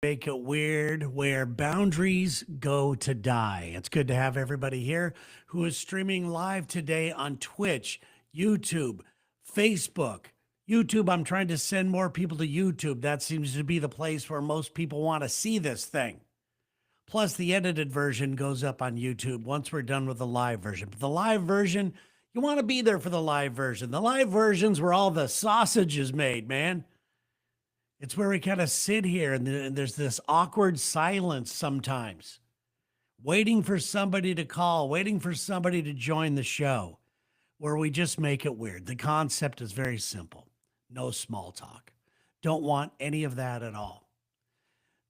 Make It Weird, where boundaries go to die. It's good to have everybody here who is streaming live today on Twitch, YouTube, Facebook. YouTube, I'm trying to send more people to YouTube. That seems to be the place where most people want to see this thing. Plus, the edited version goes up on YouTube once we're done with the live version. But the live version, you want to be there for the live version. The live version's where all the sausage is made, man. It's where we kind of sit here and there's this awkward silence sometimes, waiting for somebody to call, waiting for somebody to join the show, where we just make it weird. The concept is very simple: no small talk. Don't want any of that at all.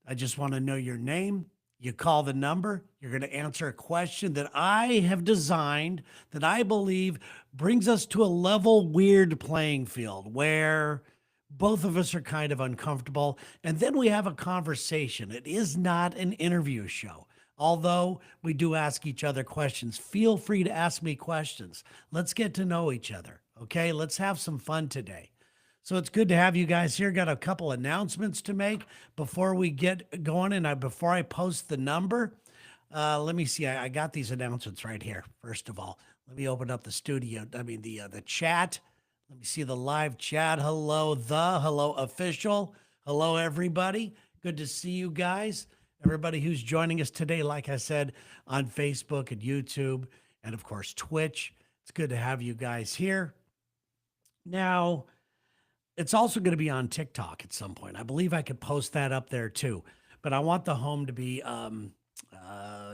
I just want to know your name. You call the number, you're going to answer a question that I have designed that I believe brings us to a level weird playing field where both of us are kind of uncomfortable. And then we have a conversation. It is not an interview show. Although we do ask each other questions, feel free to ask me questions. Let's get to know each other. Okay. Let's have some fun today. So it's good to have you guys here. Got a couple announcements to make before we get going. And before I post the number, let me see. I got these announcements right here. First of all, let me open up the studio. The chat. Let me see the live chat. Hello official. Hello, everybody. Good to see you guys. Everybody who's joining us today, like I said, on Facebook and YouTube, and of course, Twitch. It's good to have you guys here. Now, it's also going to be on TikTok at some point. I believe I could post that up there too, but I want the home to be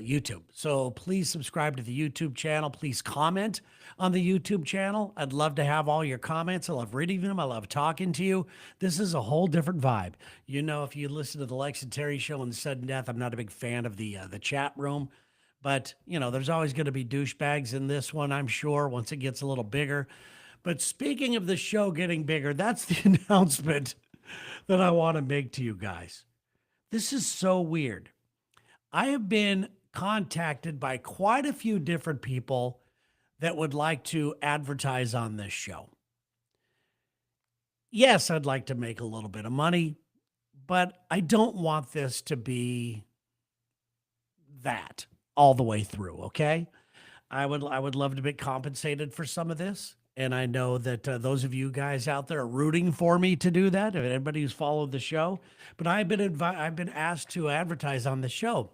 YouTube. So please subscribe to the YouTube channel. Please comment on the YouTube channel. I'd love to have all your comments. I love reading them. I love talking to you. This is a whole different vibe. You know, if you listen to the Lex and Terry show and Sudden Death, I'm not a big fan of the chat room. But, you know, there's always going to be douchebags in this one, I'm sure, once it gets a little bigger. But speaking of the show getting bigger, that's the announcement that I want to make to you guys. This is so weird. I have been contacted by quite a few different people that would like to advertise on this show. Yes, I'd like to make a little bit of money, but I don't want this to be that all the way through, okay? I would love to be compensated for some of this. And I know that those of you guys out there are rooting for me to do that. Everybody who's followed the show, but I've been asked to advertise on the show,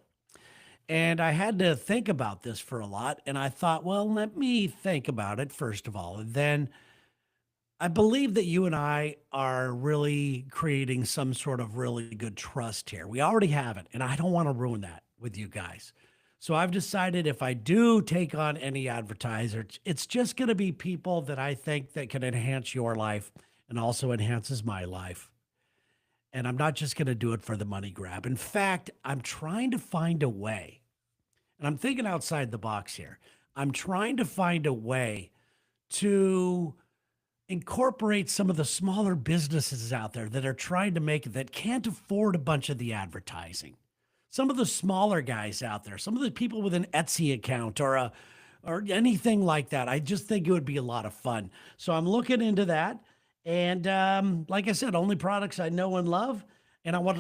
and I had to think about this for a lot. And I thought, well, let me think about it first of all, and then I believe that you and I are really creating some sort of really good trust here. We already have it, and I don't want to ruin that with you guys. So I've decided if I do take on any advertisers, it's just going to be people that I think that can enhance your life and also enhances my life. And I'm not just going to do it for the money grab. In fact, I'm trying to find a way, and I'm thinking outside the box here. I'm trying to find a way to incorporate some of the smaller businesses out there that are trying to make it that can't afford a bunch of the advertising. Some of the smaller guys out there, some of the people with an Etsy account or anything like that. I just think it would be a lot of fun. So I'm looking into that. And like I said, only products I know and love. And I want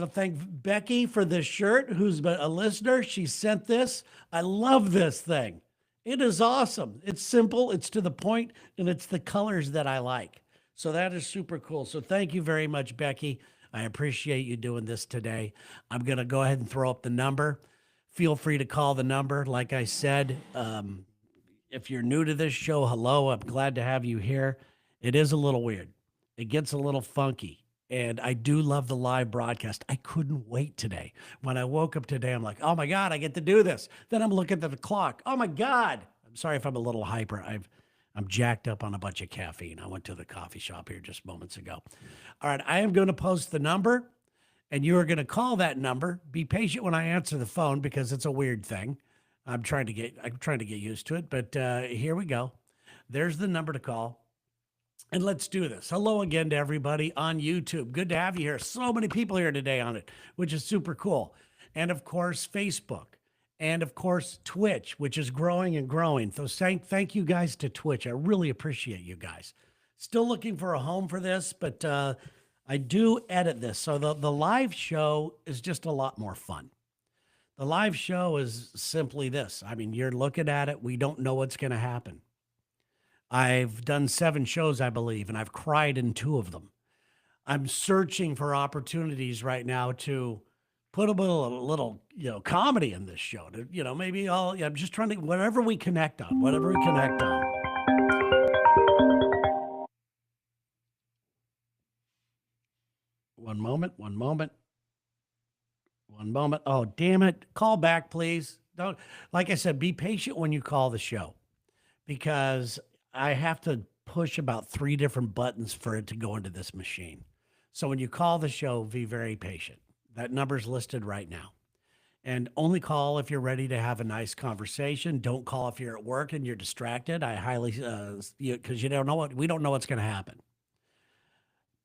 to thank Becky for this shirt, who's been a listener. She sent this. I love this thing. It is awesome. It's simple, it's to the point, and it's the colors that I like. So that is super cool. So thank you very much, Becky. I appreciate you doing this today. I'm going to go ahead and throw up the number. Feel free to call the number. Like I said, if you're new to this show, hello. I'm glad to have you here. It is a little weird. It gets a little funky. And I do love the live broadcast. I couldn't wait today. When I woke up today, I'm like, oh my God, I get to do this. Then I'm looking at the clock. Oh my God. I'm sorry if I'm a little hyper. I'm jacked up on a bunch of caffeine. I went to the coffee shop here just moments ago. All right, I am going to post the number, and you are going to call that number. Be patient when I answer the phone because it's a weird thing. I'm trying to get used to it, but here we go. There's the number to call. And let's do this. Hello again to everybody on YouTube. Good to have you here. So many people here today on it, which is super cool. And of course, Facebook. And of course, Twitch, which is growing and growing. So thank you guys to Twitch. I really appreciate you guys. Still looking for a home for this, but I do edit this. So the live show is just a lot more fun. The live show is simply this. I mean, you're looking at it, we don't know what's going to happen. I've done 7 shows, I believe, and I've cried in 2 of them. I'm searching for opportunities right now to put a little, comedy in this show. To, maybe I'm just trying to whatever we connect on, whatever we connect on. One moment, one moment, one moment. Oh, damn it. Call back, please. Don't, like I said, be patient when you call the show because I have to push about 3 different buttons for it to go into this machine. So when you call the show, be very patient. That number's listed right now. And only call if you're ready to have a nice conversation. Don't call if you're at work and you're distracted. I highly, because you don't know we don't know what's going to happen.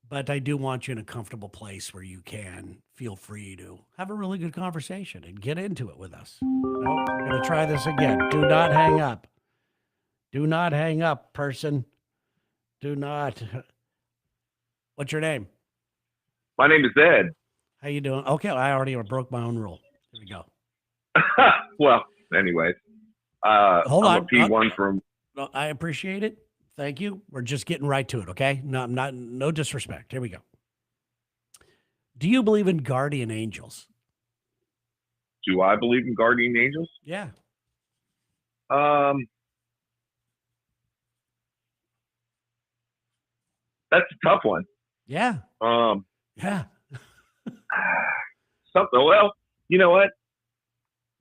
But I do want you in a comfortable place where you can feel free to have a really good conversation and get into it with us. I'm going to try this again. Do not hang up. Do not hang up, person. Do not. What's your name? My name is Ed. How you doing? Okay, I already broke my own rule. Here we go. Well, anyways, Hold I'm on. a P1 from. I appreciate it. Thank you. We're just getting right to it, okay? No, I'm not. No disrespect. Here we go. Do you believe in guardian angels? Do I believe in guardian angels? Yeah. That's a tough one. Yeah. Yeah. Something. Well, you know what?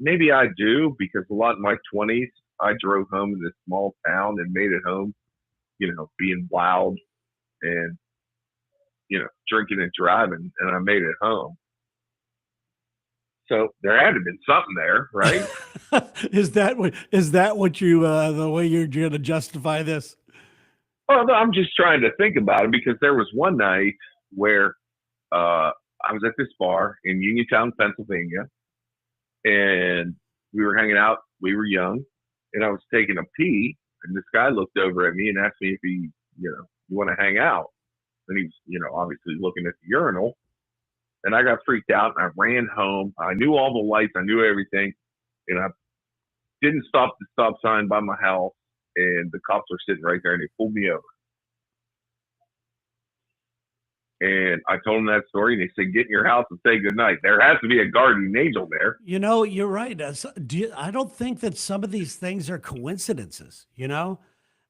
Maybe I do because a lot in my 20s, I drove home in this small town and made it home. Being loud and drinking and driving, and I made it home. So there had to have been something there, right? Is that what you the way you're going to justify this? Well, no, I'm just trying to think about it because there was one night where I was at this bar in Uniontown, Pennsylvania, and we were hanging out. We were young, and I was taking a pee, and this guy looked over at me and asked me if he, you want to hang out. And he was, obviously looking at the urinal. And I got freaked out and I ran home. I knew all the lights. I knew everything. And I didn't stop the stop sign by my house. And the cops were sitting right there and they pulled me over. And I told them that story and they said, get in your house and say goodnight. There has to be a guardian angel there. You're right. I don't think that some of these things are coincidences,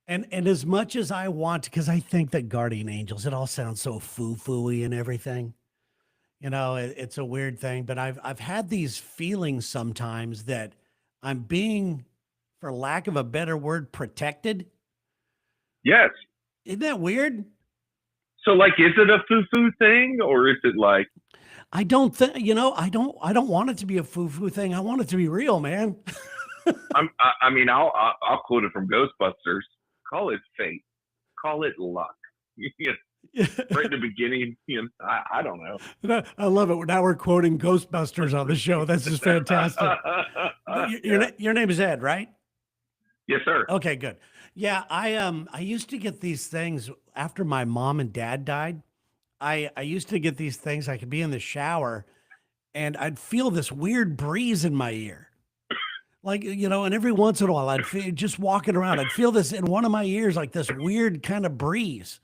And as much as I want, because I think that guardian angels, it all sounds so foo-foo-y and everything. It's a weird thing, but I've had these feelings sometimes that I'm being, for lack of a better word, protected. Yes. Isn't that weird? So, is it a foo-foo thing, or is it like? I don't think. I don't want it to be a foo-foo thing. I want it to be real, man. I'll quote it from Ghostbusters. Call it fate. Call it luck. Right in the beginning, I don't know. I love it. Now we're quoting Ghostbusters on the show. This is fantastic. Your name is Ed, right? Yes, sir. Okay, good. Yeah, I used to get these things after my mom and dad died. I used to get these things. I could be in the shower and I'd feel this weird breeze in my ear. Like, and every once in a while I'd feel just walking around, I'd feel this in one of my ears, like this weird kind of breeze.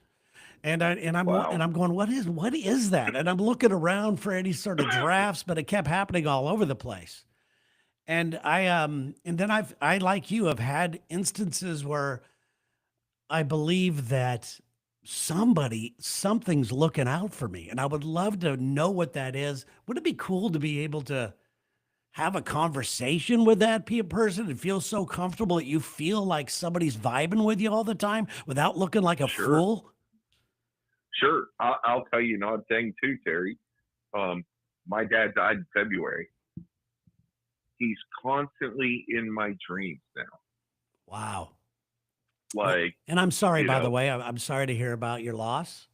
And I'm going, what is that? And I'm looking around for any sort of drafts, but it kept happening all over the place. And and then I like you have had instances where I believe that something's looking out for me, and I would love to know what that is. Would it be cool to be able to have a conversation with that person and feel so comfortable that you feel like somebody's vibing with you all the time without looking like a fool? Sure. I'll tell you an odd thing too, Terry. My dad died in February. He's constantly in my dreams now. Wow. And I'm sorry, by the way, I'm sorry to hear about your loss.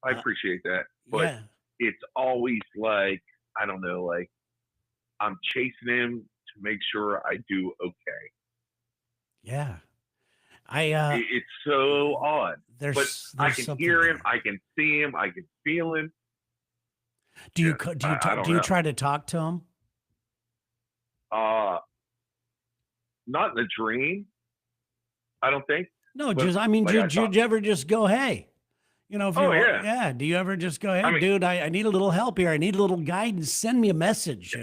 I appreciate that. But it's always I don't know, I'm chasing him to make sure I do okay. Yeah. I It's so odd. But I there's can something hear him, there. I can see him, I can feel him. Do you Yeah, co- I do don't you know. try to talk to him? Uh, not in a dream, I don't think. No, But just I mean, like I do thought, you ever just go, hey, if oh you're yeah. yeah, do you ever just go, hey, I mean, dude, I need a little help here. I need a little guidance. Send me a message.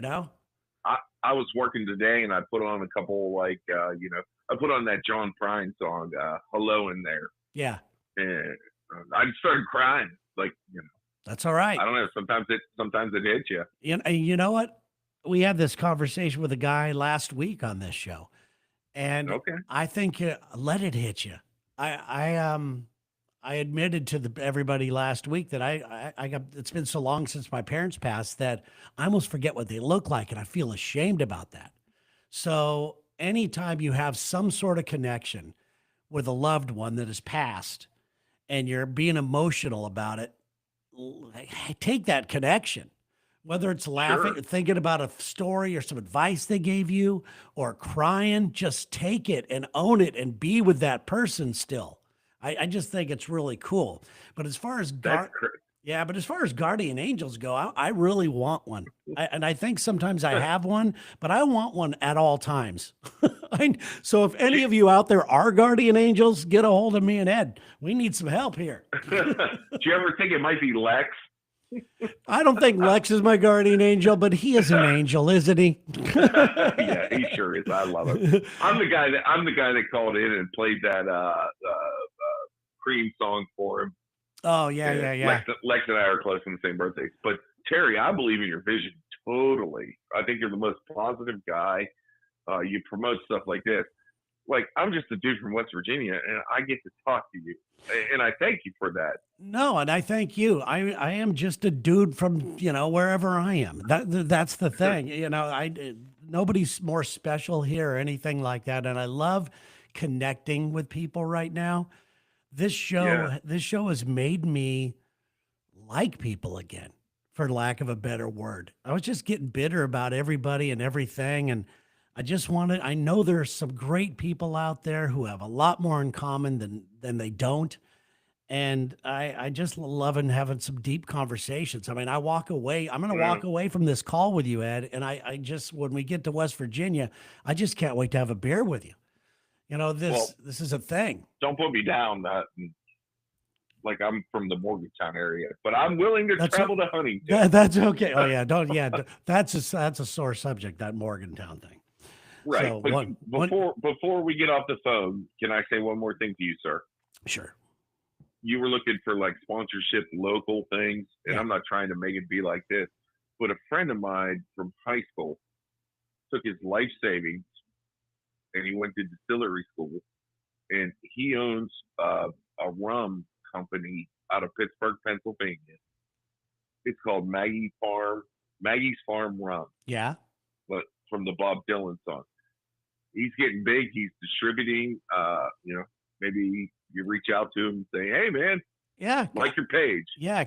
I was working today and I put on a couple I put on that John Prine song, "Hello" in there, Yeah, and I just started crying. Like that's all right. I don't know. Sometimes it hits you. You know what? We had this conversation with a guy last week on this show, and Okay, I think let it hit you. I admitted to everybody last week that I got. It's been so long since my parents passed that I almost forget what they look like, and I feel ashamed about that. So anytime you have some sort of connection with a loved one that has passed, and you're being emotional about it, take that connection. Whether it's laughing, sure. thinking about a story or some advice they gave you, or crying, just take it and own it and be with that person still. I just think it's really cool. But as far as That's yeah, but as far as guardian angels go, I really want one. And I think sometimes I have one, but I want one at all times. So if any of you out there are guardian angels, get a hold of me and Ed. We need some help here. Do you ever think it might be Lex? I don't think Lex is my guardian angel, but he is an angel, isn't he? Yeah, he sure is. I love him. I'm the guy that called in and played that Cream song for him. Oh, yeah, And yeah, yeah. Lex and I are close in the same birthdays. But Terry, I believe in your vision totally. I think you're the most positive guy. You promote stuff like this. Like I'm just a dude from West Virginia, and I get to talk to you, and I thank you for that. No, and I thank you. I am just a dude from, wherever I am. That's the thing. Nobody's more special here or anything like that. And I love connecting with people right now. Yeah, This show has made me like people again, for lack of a better word. I was just getting bitter about everybody and everything. And I know there's some great people out there who have a lot more in common than they don't. And I just loving having some deep conversations. I mean, I'm going to well, walk away from this call with you, Ed. And I just, when we get to West Virginia, I just can't wait to have a beer with you. well, This is a thing. don't put me down. Like I'm from the Morgantown area, but I'm willing to That's travel to Huntington. that's okay. Oh yeah. That's a sore subject, that Morgantown thing. Right, So but before we get off the phone, can I say one more thing to you, sir? sure. You were looking for like sponsorship, local things, and Yeah. I'm not trying to make it be like this, but a friend of mine from high school took his life savings and he went to distillery school, and he owns a rum company out of Pittsburgh, Pennsylvania. It's called Maggie's Farm Rum, Yeah. but from the Bob Dylan song. He's getting big. He's distributing. Maybe you reach out to him and say, "Hey, man, Yeah. like your page." Yeah,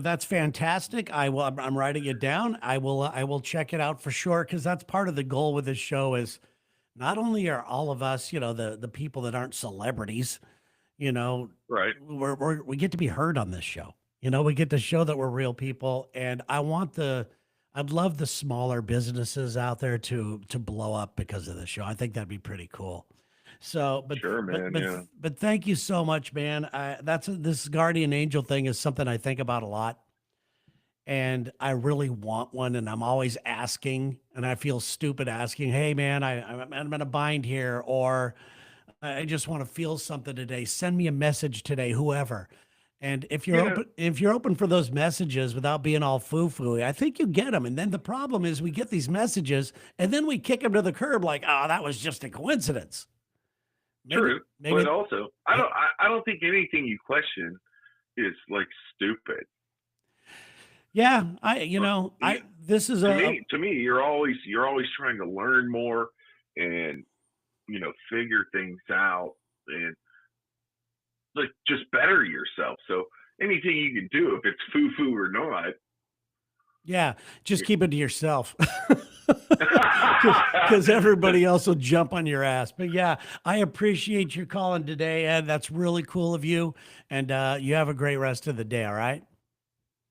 that's fantastic. I'm writing it down. I will check it out for sure, because that's part of the goal with this show is not only are all of us, the people that aren't celebrities, you know, Right. we get to be heard on this show. We get to show that we're real people, and I'd love the smaller businesses out there to blow up because of the show. I think that'd be pretty cool. So, Sure, man. Yeah. but thank you so much, man. This guardian angel thing is something I think about a lot, and I really want one, and I'm always asking, and I feel stupid asking, "Hey, man, I'm in a bind here," or "I just want to feel something today. Send me a message today, whoever." And Yeah. if you're open for those messages without being all foo-foo, I think you get them. And then the problem is we get these messages and then we kick them to the curb like, "Oh, that was just a coincidence." Maybe, True. maybe, But also, I don't think anything you question is like stupid. yeah. You- This is to me, you're always trying to learn more and figure things out and like just better yourself. So anything you can do, if it's foo foo or not. yeah. Just keep it to yourself. because everybody else will jump on your ass. But yeah, I appreciate you calling today, Ed. That's really cool of you. And you have a great rest of the day. All right.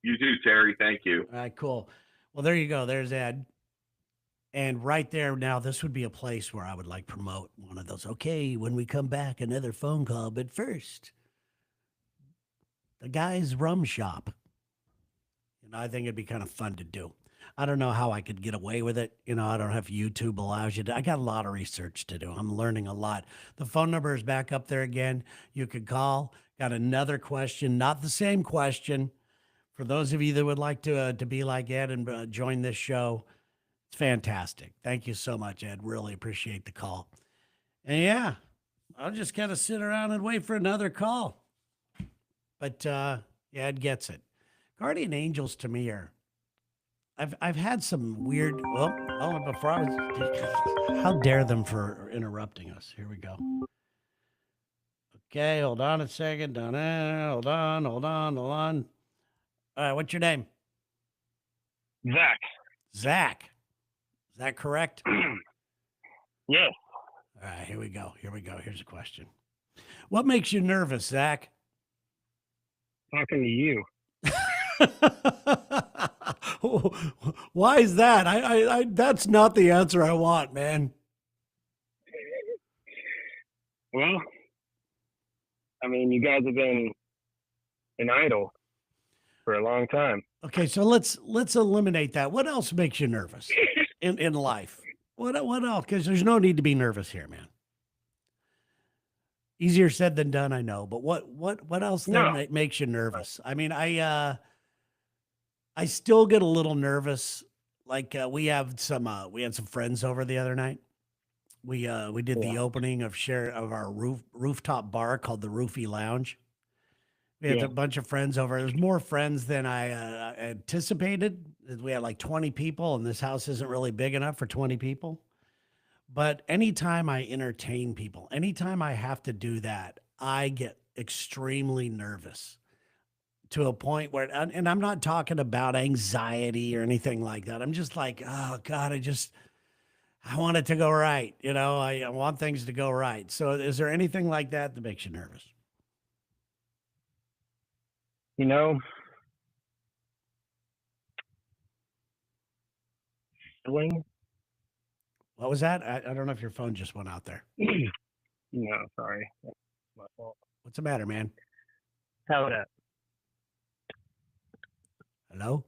You too, Terry. Thank you. All right. Cool. Well, there you go. There's Ed. And right there now, this would be a place where I would like promote one of those. Okay, when we come back, another phone call. But first, the guy's rum shop. I think it'd be kind of fun to do. I don't know how I could get away with it. I don't know if YouTube allows you to. I got a lot of research to do. I'm learning a lot. The phone number is back up there again. You could call. Got another question, not the same question. For those of you that would like to be like Ed and join this show, it's fantastic. Thank you so much, Ed. Really appreciate the call. And yeah, I'll just kind of sit around and wait for another call. But yeah, Ed gets it. Guardian angels to me are. I've had some weird. Well, before I was. How dare them for interrupting us? Here we go. Okay, hold on a second. Hold on. All right, what's your name? Zach. Zach. Is that correct? Yes. All right, here we go. Here's a question. What makes you nervous, Zach? Talking to you. Why is that? I that's not the answer I want, man. Well, I mean, you guys have been an idol for a long time. Okay, so let's eliminate that. What else makes you nervous in life? What else? Because there's no need to be nervous here, man. Easier said than done, I know. But what else then makes you nervous? I mean, I still get a little nervous. Like we had some friends over the other night. We did the opening of our rooftop bar called the Roofie Lounge. We had a bunch of friends over. There's more friends than I anticipated. We had like 20 people, and this house isn't really big enough for 20 people. But anytime I entertain people, anytime I have to do that, I get extremely nervous to a point where, and I'm not talking about anxiety or anything like that. I'm just like, oh God, I want it to go right. I want things to go right. So is there anything like that that makes you nervous? Feeling? What was that? I don't know if your phone just went out there. No, sorry. That's my fault. What's the matter, man? How about that? Hello?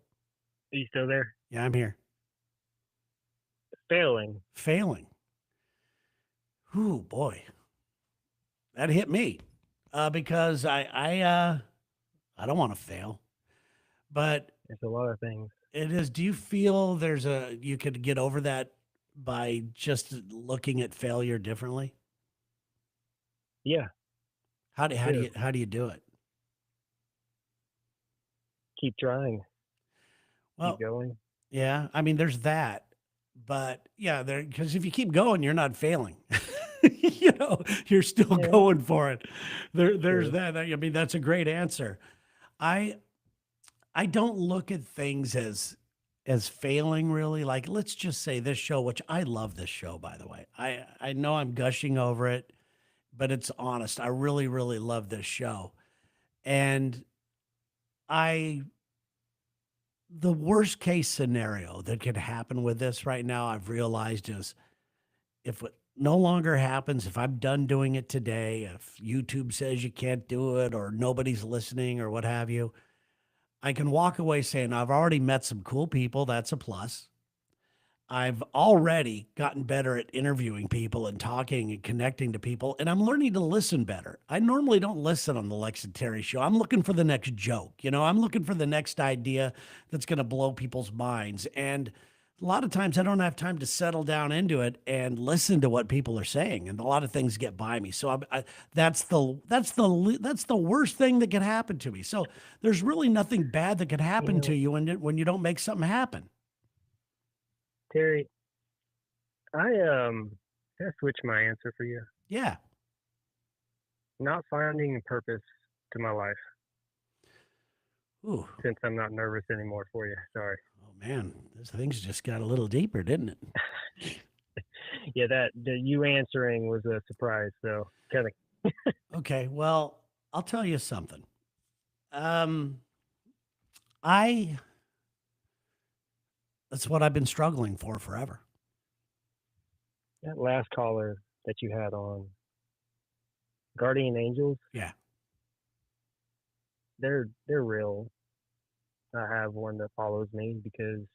Are you still there? Yeah, I'm here. Failing. Ooh, boy. That hit me. Because I don't want to fail. But It's a lot of things. it is. Do you feel you could get over that by just looking at failure differently? Yeah. How do you do it? Keep trying. Well, Keep going. yeah, I mean, there's that, but yeah, because if you keep going, you're not failing. You're still going for it. There's that. I mean, that's a great answer. I don't look at things as failing really. Like, let's just say this show, which I love this show, by the way. I know I'm gushing over it, but it's honest. I really, really love this show. And the worst case scenario that could happen with this right now, I've realized, is if it no longer happens, if I'm done doing it today, if YouTube says you can't do it or nobody's listening or what have you, I can walk away saying I've already met some cool people. That's a plus. I've already gotten better at interviewing people and talking and connecting to people, and I'm learning to listen better. I normally don't listen on the Lex and Terry show. I'm looking for the next joke. I'm looking for the next idea that's going to blow people's minds. And a lot of times I don't have time to settle down into it and listen to what people are saying, and a lot of things get by me. So that's the worst thing that could happen to me. So there's really nothing bad that could happen to you when you don't make something happen. Terry, can I switch my answer for you? Yeah. Not finding a purpose to my life. Ooh. Since I'm not nervous anymore for you. Sorry. Oh man, things just got a little deeper, didn't it? Yeah, that the you answering was a surprise. So kind of Okay, well, I'll tell you something. Um, I That's what I've been struggling for forever. that last caller that you had on Guardian Angels, Yeah. they're real. I have one that follows me because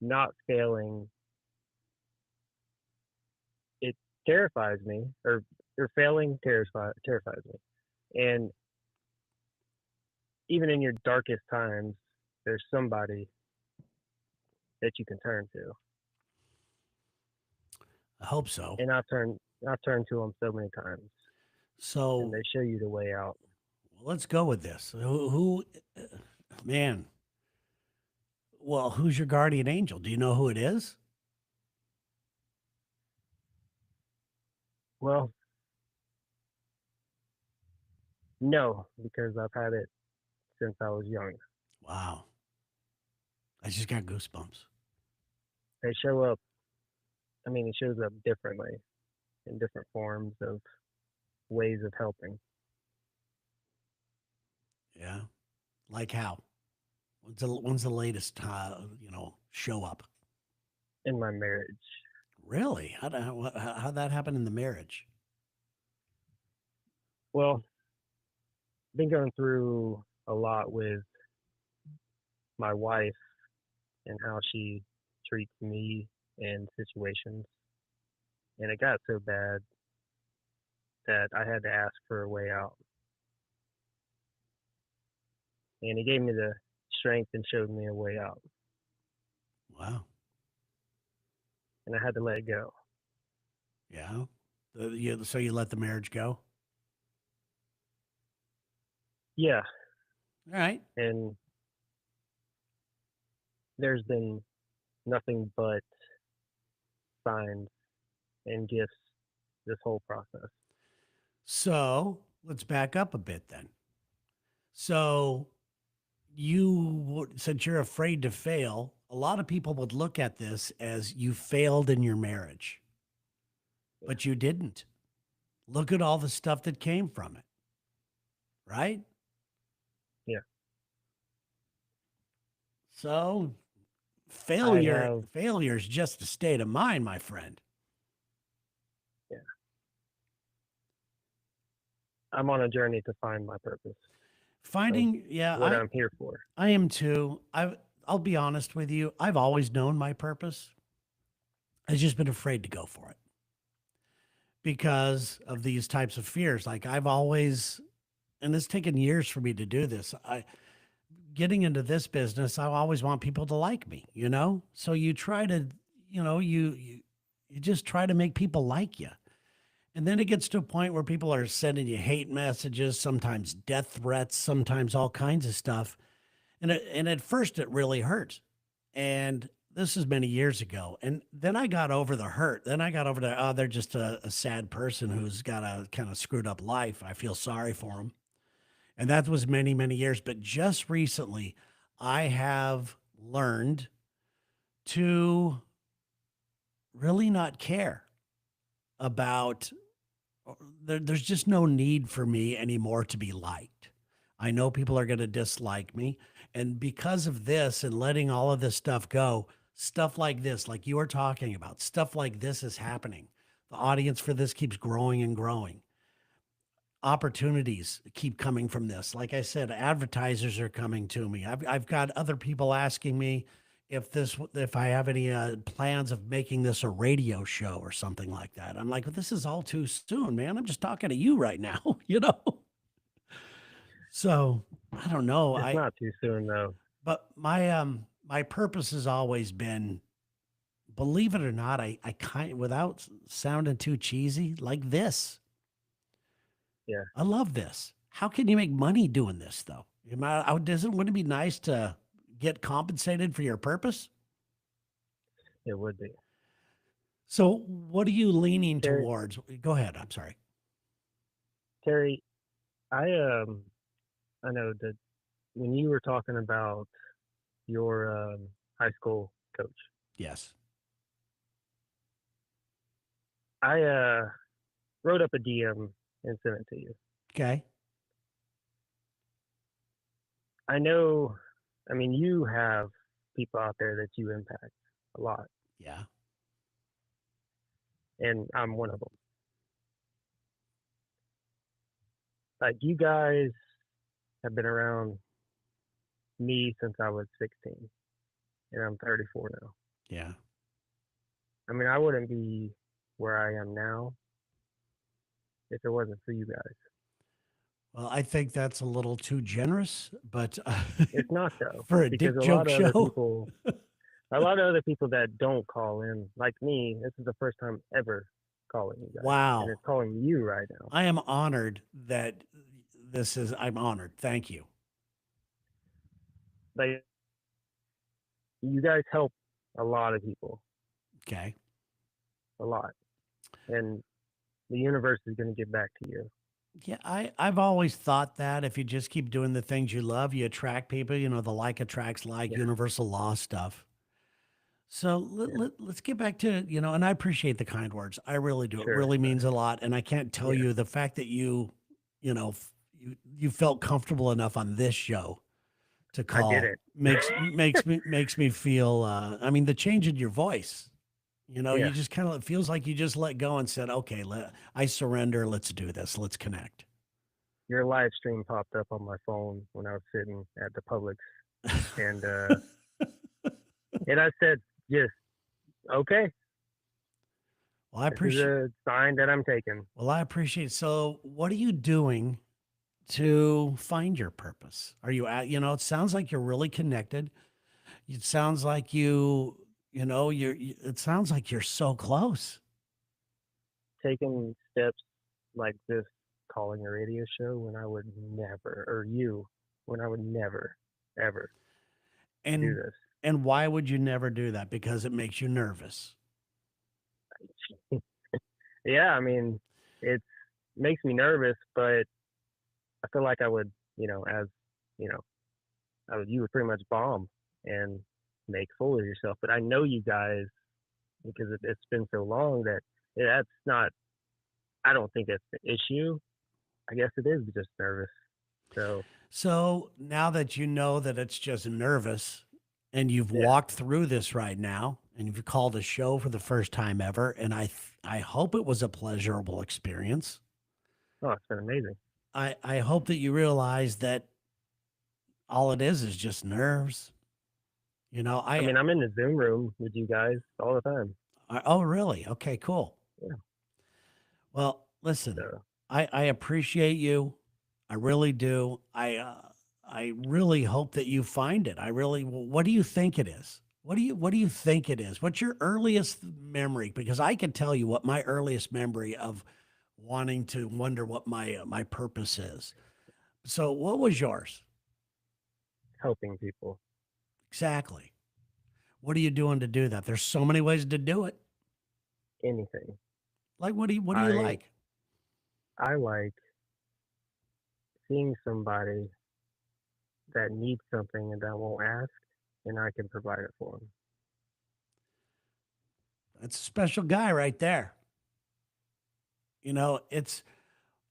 not failing it terrifies me, or failing terrifies me. And even in your darkest times, there's somebody that you can turn to. I hope so. And I've turned to them so many times, and So they show you the way out. let's go with this. Man, well, who's your guardian angel? Do you know who it is? Well, no, because I've had it since I was young. Wow. I just got goosebumps. They show up. I mean, it shows up differently in different forms of ways of helping. Yeah. Like how? When's the latest, show up? In my marriage, Really? How'd that happen in the marriage? well, been going through a lot with my wife and how she treats me in situations. And it got so bad that I had to ask for a way out. And he gave me the strength and showed me a way out. Wow. And I had to let it go. Yeah. So you let the marriage go? Yeah. All right. And there's been nothing but signs and gifts this whole process. So let's back up a bit then. So since you're afraid to fail, a lot of people would look at this as you failed in your marriage, but you didn't. Look at all the stuff that came from it, right? Yeah. So I have, failure is just a state of mind, my friend. yeah, I'm on a journey to find my purpose. Finding, yeah, What I'm here for. I am too. I'll be honest with you. I've always known my purpose. I've just been afraid to go for it because of these types of fears. Like I've always, and it's taken years for me to do this. Getting into this business, I always want people to like me, you know? So you try to, you just try to make people like you. And then it gets to a point where people are sending you hate messages, sometimes death threats, sometimes all kinds of stuff. And at first it really hurt. And this is many years ago. And then I got over the hurt. Then I got over they're just a sad person who's got a kind of screwed up life. I feel sorry for them. And that was many, many years. But just recently, I have learned to really not care about, there's just no need for me anymore to be liked. I know people are going to dislike me. And because of this and letting all of this stuff go, stuff like this, like you were talking about, stuff like this is happening. The audience for this keeps growing and growing. Opportunities keep coming from this. Like I said, advertisers are coming to me. I've got other people asking me if I have any plans of making this a radio show or something like that. I'm like, this is all too soon, man. I'm just talking to you right now, you know? So I don't know. It's not too soon though. But my purpose has always been, believe it or not, I kind, without sounding too cheesy, like this. Yeah. I love this. How can you make money doing this though? Wouldn't it be nice to get compensated for your purpose? It would be. So what are you leaning Terry, towards? Go ahead. I'm sorry. Terry, I know that when you were talking about your high school coach, Yes. I wrote up a DM and sent it to you. Okay. I know, I mean, you have people out there that you impact a lot, Yeah. and I'm one of them. Like, you guys have been around me since I was 16, and I'm 34 now. Yeah. I mean, I wouldn't be where I am now if it wasn't for you guys. Well, I think that's a little too generous, but It's not though, for a because dick joke show. a lot of other people that don't call in, like me, this is the first time ever calling you guys, and Wow. it's calling you right now. I am honored that I'm honored. Thank you. Like, you guys help a lot of people, Okay. a lot, and the universe is going to get back to you. Yeah, I've always thought that if you just keep doing the things you love, you attract people, the like attracts like Yeah, universal law stuff. So yeah, let's get back to, and I appreciate the kind words. I really do. It sure, really means a lot. And I can't tell yeah. you the fact that you felt comfortable enough on this show to I did call it. makes me feel, I mean, the change in your voice, Yeah, you just kind of, it feels like you just let go and said, okay, I surrender. Let's do this. Let's connect. your live stream popped up on my phone when I was sitting at the Publix, and and I said, just okay, Well, I this is appreciate. a sign that I'm taking. Well, I appreciate. So, what are you doing to find your purpose? Are you at? It sounds like you're really connected. It sounds like It sounds like you're so close. Taking steps like this, calling a radio show when I would never, or you, when I would never, ever do And this. and why would you never do that? Because it makes you nervous. Yeah, I mean, it makes me nervous, but I feel like I would, as you know, you would pretty much bomb and make fool of yourself. But I know you guys because it's been so long that that's not. I don't think that's the issue. I guess it is just nervous. So So now that you know that it's just nervous, and you've yeah, walked through this right now, and you've called a show for the first time ever, and I hope it was a pleasurable experience. oh, it's been amazing. I hope that you realize that all it is just nerves. You know, I I, mean, I'm in the Zoom room with you guys all the time. oh, really? Okay, cool. Yeah. Well, listen, So I appreciate you. I really do. I really hope that you find it. What do you think it is? What do you think it is? What's your earliest memory? Because I can tell you what my earliest memory of wanting to wonder what my purpose is. So, what was yours? helping people, Exactly. What are you doing to do that? There's so many ways to do it. anything. Like, what do you I like? I like seeing somebody that needs something and that won't ask, and I can provide it for them. That's a special guy right there.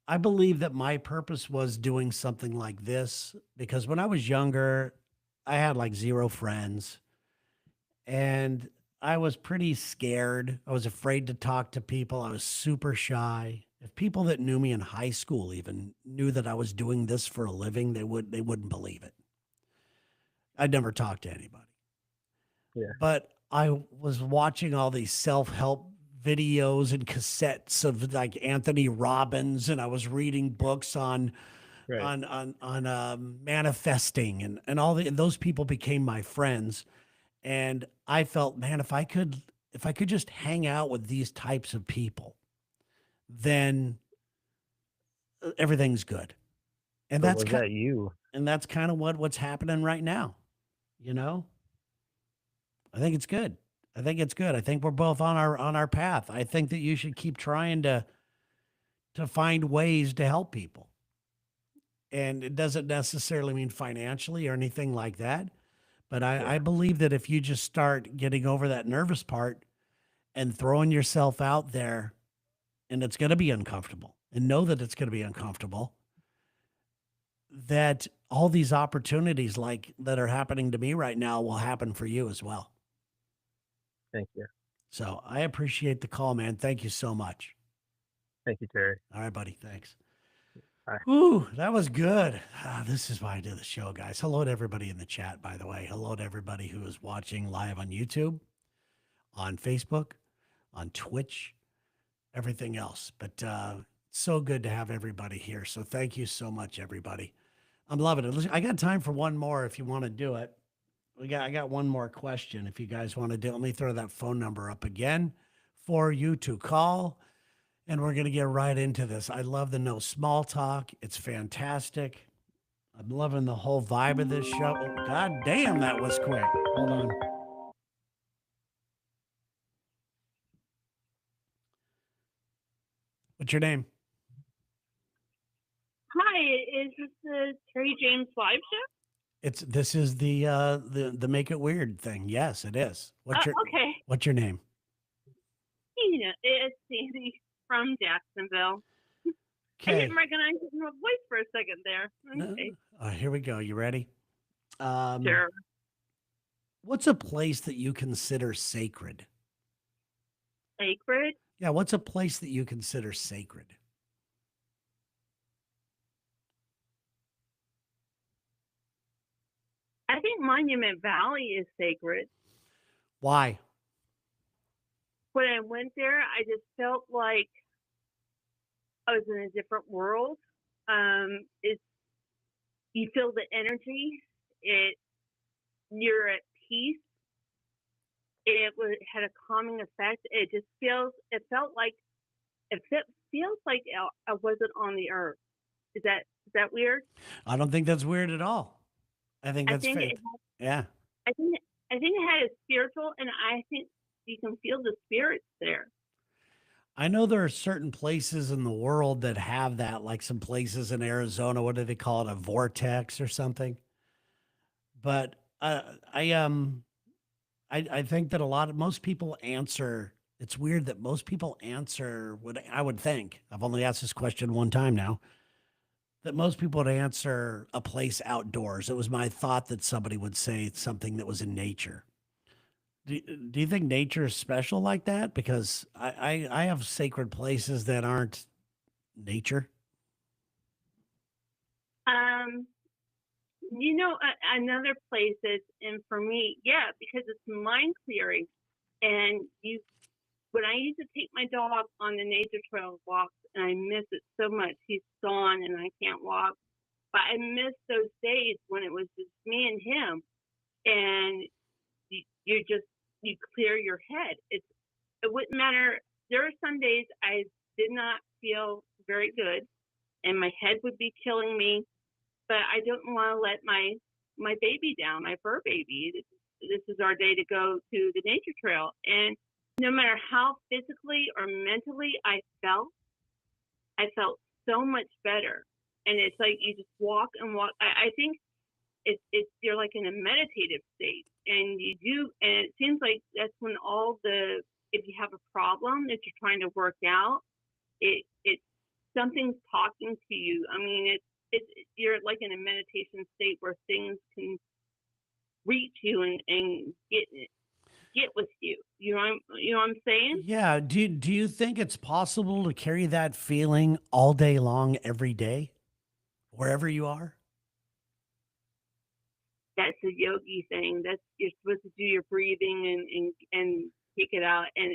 I believe that my purpose was doing something like this because when I was younger, I had like zero friends and I was pretty scared. I was afraid to talk to people. I was super shy. If people that knew me in high school even knew that I was doing this for a living, they wouldn't believe it. I'd never talked to anybody. Yeah. But I was watching all these self-help videos and cassettes of like Anthony Robbins, and I was reading books on Right. manifesting, and all those people became my friends. And I felt, man, if I could just hang out with these types of people, then everything's good. And So that's was kind that you? and that's kind of what's happening right now. You know, I think it's good. I think it's good. I think we're both on our path. I think that you should keep trying to find ways to help people. And it doesn't necessarily mean financially or anything like that. But Yeah. I believe that if you just start getting over that nervous part and throwing yourself out there and it's going to be uncomfortable, and know that it's going to be uncomfortable, that all these opportunities like that are happening to me right now will happen for you as well. Thank you. So I appreciate the call, man. Thank you so much. Thank you, Terry. All right, buddy. Thanks. Bye. Ooh, that was good. This is why I do the show, guys. Hello to everybody in the chat, by the way. Hello to everybody who is watching live on YouTube, on Facebook, on Twitch, everything else. But so good to have everybody here. So thank you so much, everybody. I'm loving it. Listen, I got time for one more if you want to do it. I got one more question if you guys want to do it. Let me throw that phone number up again for you to call. And we're going to get right into this. I love the no small talk. It's fantastic. I'm loving the whole vibe of this show. Oh, God damn, that was quick. Hold on. What's your name? Hi, is this the Terry James live show? This is the Make It Weird thing. Yes, it is. Okay. What's your name? It's Sandy from Jacksonville. I Okay. didn't recognize your voice for a second there. No. Okay. Here we go. You ready? Sure. What's a place that you consider sacred? Sacred? Yeah, what's a place that you consider sacred? I think Monument Valley is sacred. Why? When I went there, I just felt like I was in a different world. You feel the energy. You're at peace. Had a calming effect. It felt like I wasn't on the earth. Is that weird? I don't think that's weird at all. I think I that's think faith. Yeah. I think it had a spiritual, and I think you can feel the spirits there. I know there are certain places in the world that have that, like some places in Arizona. What do they call it? A vortex or something. But I think that most people answer. It's weird that most people answer what I would think. I've only asked this question one time now. That most people would answer a place outdoors. It was my thought that somebody would say it's something that was in nature. Do you think nature is special like that? Because I have sacred places that aren't nature. Another place is, and for me, yeah, because it's mind clearing, and when I used to take my dog on the nature trail walks, and I miss it so much. He's gone, and I can't walk, but I miss those days when it was just me and him, and you clear your head. It wouldn't matter. There are some days I did not feel very good, and my head would be killing me, but I don't want to let my baby down, my fur baby. This is our day to go to the nature trail, and no matter how physically or mentally I felt so much better. And it's like you just walk and walk. I think you're like in a meditative state, and it seems like that's when if you have a problem that you're trying to work out, it's something's talking to you. I mean, you're like in a meditation state where things can reach you and get with you. You know what I'm saying? Yeah. Do you think it's possible to carry that feeling all day long, every day, wherever you are? That's a yogi thing. You're supposed to do your breathing and kick it out, and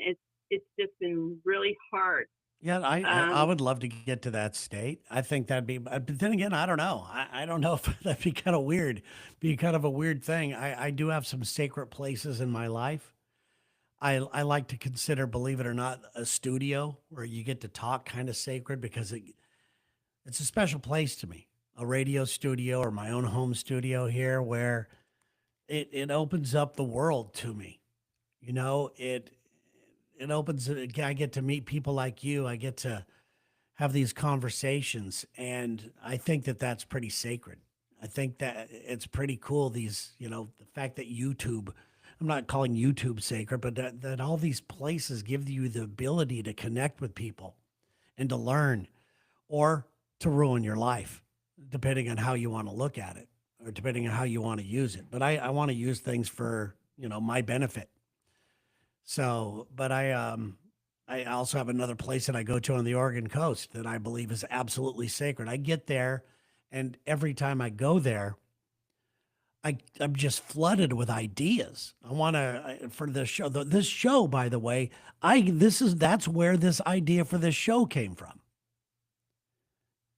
it's just been really hard. Yeah, I would love to get to that state. I think that'd be, but then again, I don't know. I don't know if that'd be kind of weird, be kind of a weird thing. I do have some sacred places in my life. I like to consider, believe it or not, a studio where you get to talk kind of sacred because it's a special place to me. A radio studio or my own home studio here where it opens up the world to me. You know, it opens, I get to meet people like you. I get to have these conversations. And I think that that's pretty sacred. I think that it's pretty cool. The fact that YouTube, I'm not calling YouTube sacred, but that all these places give you the ability to connect with people and to learn, or to ruin your life, depending on how you want to look at it or depending on how you want to use it. But I want to use things for, my benefit. So, but I also have another place that I go to on the Oregon coast that I believe is absolutely sacred. I get there, and every time I go there, I'm just flooded with ideas. I want to for this show. This show, by the way, that's where this idea for this show came from.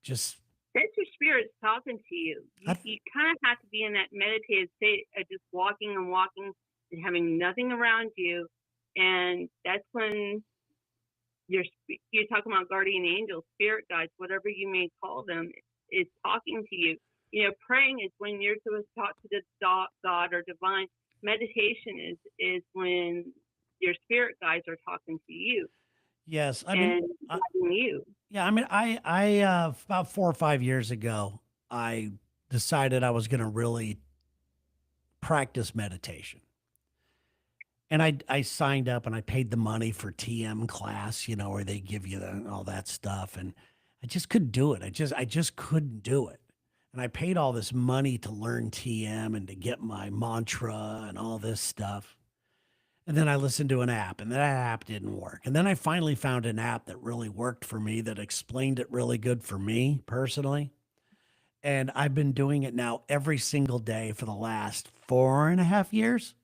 Just That's your spirit's talking to you. I You kind of have to be in that meditative state of just walking and walking and having nothing around you. And that's when you're talking about guardian angels, spirit guides, whatever you may call them, is talking to you. Praying is when you're supposed to talk to the God or divine. Meditation is when your spirit guides are talking to you yes, I and mean, guiding you. yeah, I mean, I about 4 or 5 years ago, I decided I was going to really practice meditation. And I signed up and I paid the money for TM class, where they give you all that stuff. And I just couldn't do it. I just couldn't do it. And I paid all this money to learn TM and to get my mantra and all this stuff. And then I listened to an app, and that app didn't work. And then I finally found an app that really worked for me, that explained it really good for me personally. And I've been doing it now every single day for the last 4.5 years.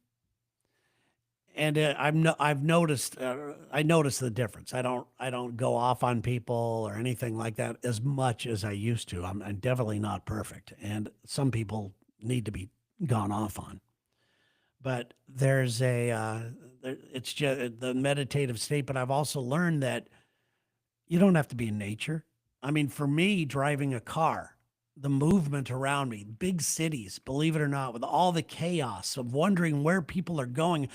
And I've noticed I noticed the difference. I don't go off on people or anything like that as much as I used to. I'm definitely not perfect, and some people need to be gone off on. But it's just the meditative state. But I've also learned that you don't have to be in nature. I mean, for me, driving a car, the movement around me, big cities, believe it or not, with all the chaos of wondering where people are going,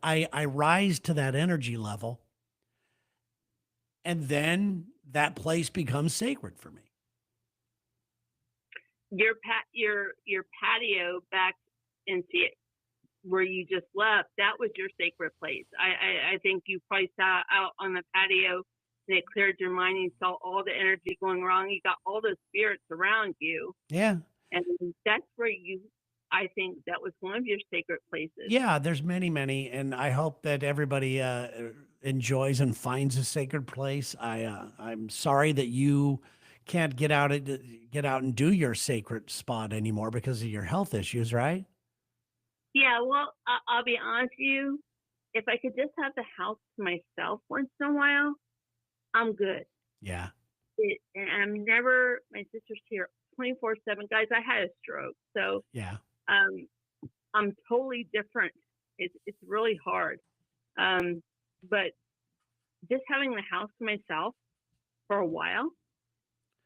I rise to that energy level, and then that place becomes sacred for me. Your patio back in where you just left, that was your sacred place. I think you probably sat out on the patio and it cleared your mind. You saw all the energy going wrong. You got all the spirits around you. Yeah. And that's where I think that was one of your sacred places. Yeah, there's many, and I hope that everybody enjoys and finds a sacred place. I'm sorry that you can't get out and do your sacred spot anymore because of your health issues, right? Yeah, well, I'll be honest with you. If I could just have the house to myself once in a while, I'm good. Yeah. And my sister's here 24/7. Guys, I had a stroke. So Yeah. I'm totally different. It's really hard. But just having the house to myself for a while,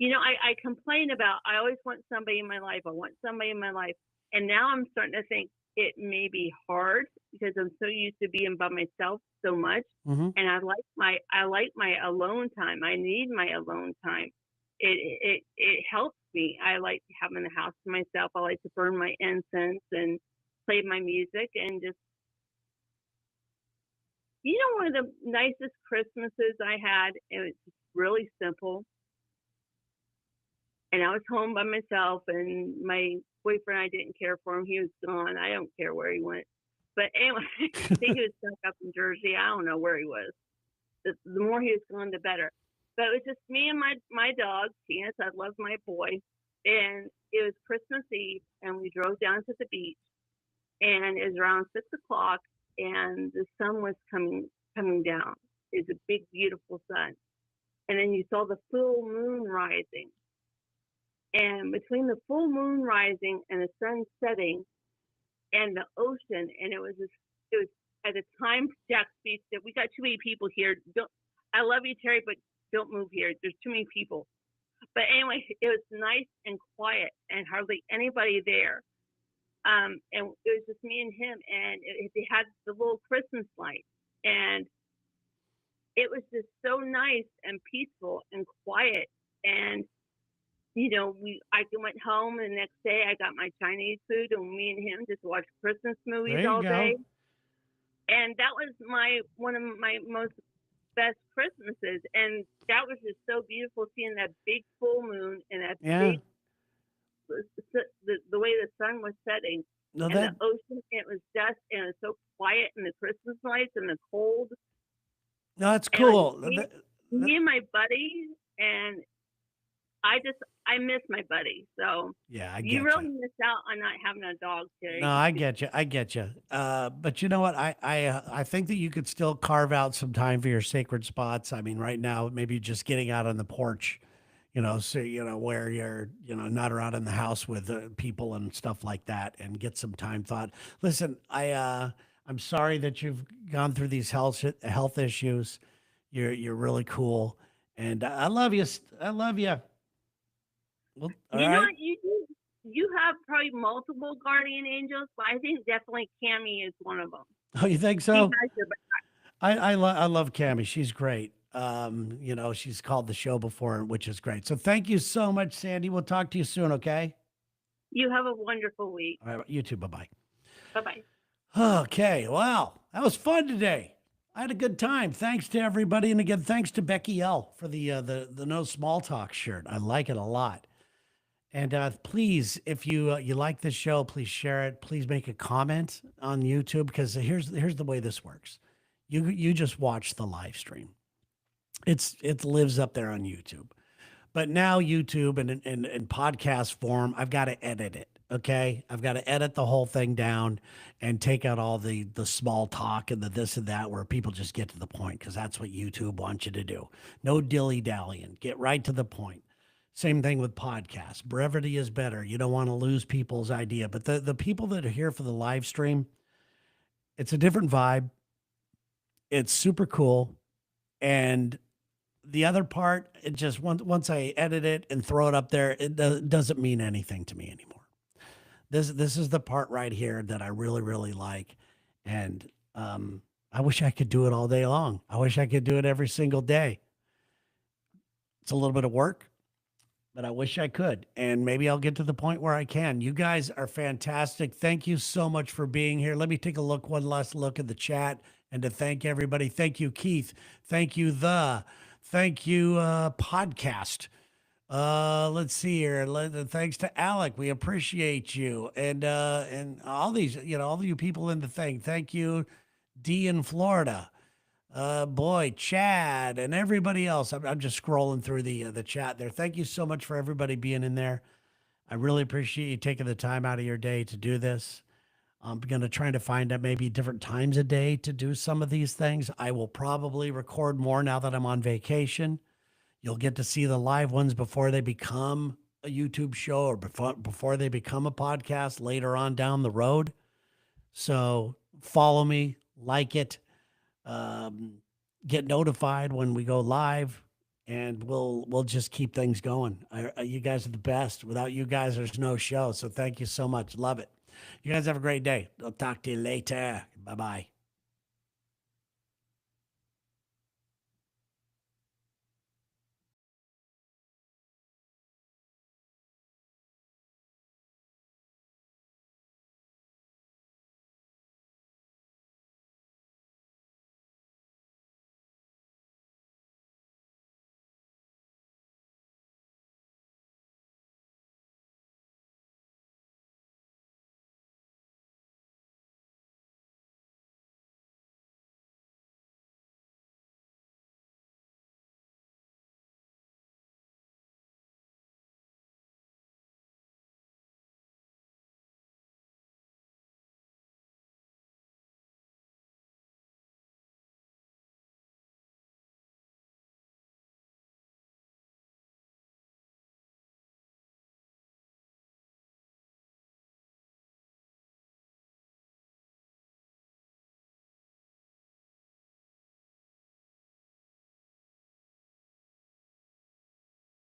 I complain about, I always want somebody in my life. I want somebody in my life. And now I'm starting to think it may be hard because I'm so used to being by myself so much. Mm-hmm. And I like my alone time. I need my alone time. It helps me. I like having the house to myself. I like to burn my incense and play my music and just, one of the nicest Christmases I had, it was just really simple. And I was home by myself, and my boyfriend, I didn't care for him. He was gone. I don't care where he went. But anyway, I think he was stuck up in Jersey. I don't know where he was. The more he was gone, the better. But it was just me and my dog, Chance. I love my boy. And it was Christmas Eve, and we drove down to the beach. And it was around 6 o'clock, and the sun was coming down. It was a big, beautiful sun. And then you saw the full moon rising. And between the full moon rising and the sun setting and the ocean, and it was at the time Jack speaks that we got too many people here. I love you, Terry, but don't move here. There's too many people. But anyway, it was nice and quiet and hardly anybody there. And it was just me and him, and they had the little Christmas light, and it was just so nice and peaceful and quiet. And I went home, and the next day I got my Chinese food, and me and him just watched Christmas movies all day. And that was one of my most best Christmases. And that was just so beautiful seeing that big full moon and that Yeah. big, the way the sun was setting No, and that the ocean. It was dusk and it was so quiet and the Christmas lights and the cold. no, that's And like cool. me and my buddy, and I miss my buddy. So Yeah, I you get really you. miss out on not having a dog, Terry. No, I get you. I get you. But you know what? I think that you could still carve out some time for your sacred spots. I mean, right now, maybe just getting out on the porch, so where you're, not around in the house with people and stuff like that, and get some time thought. Listen, I'm sorry that you've gone through these health issues. You're really cool, and I love you. I love you. Well, all You know right. what? You have probably multiple guardian angels, but I think definitely Cammy is one of them. Oh, you think She so? has your back. I love Cammie. She's great. She's called the show before, which is great. So thank you so much, Sandy. We'll talk to you soon, okay? You have a wonderful week. All right, you too. Bye-bye. Bye bye. Okay, wow. That was fun today. I had a good time. Thanks to everybody. And again, thanks to Becky L for the No Small Talk shirt. I like it a lot. And please, if you like this show, please share it. Please make a comment on YouTube, because here's the way this works. You just watch the live stream. It lives up there on YouTube. But now YouTube and in podcast form, I've got to edit it. Okay, I've got to edit the whole thing down and take out all the small talk and the this and that, where people just get to the point, because that's what YouTube wants you to do. No dilly dallying. Get right to the point. Same thing with podcasts. Brevity is better. You don't want to lose people's idea. But the people that are here for the live stream, it's a different vibe. It's super cool. And the other part, it just once I edit it and throw it up there, it doesn't mean anything to me anymore. This is the part right here that I really, really like. And I wish I could do it all day long. I wish I could do it every single day. It's a little bit of work, but I wish I could. And maybe I'll get to the point where I can. You guys are fantastic. Thank you so much for being here. Let me take one last look at the chat, and to thank everybody. Thank you, Keith. Thank you, Thank you, podcast. Let's see here. Thanks to Alec. We appreciate you. And all these, all of you people in the thing. Thank you, D in Florida. Boy, Chad, and everybody else. I'm just scrolling through the chat there. Thank you so much for everybody being in there. I really appreciate you taking the time out of your day to do this. I'm going to try to find out maybe different times a day to do some of these things. I will probably record more now that I'm on vacation. You'll get to see the live ones before they become a YouTube show, or before they become a podcast later on down the road. So follow me, like it, get notified when we go live, and we'll just keep things going. You guys are the best. Without you guys, there's no show. So thank you so much. Love it. You guys have a great day. I'll talk to you later. Bye-bye.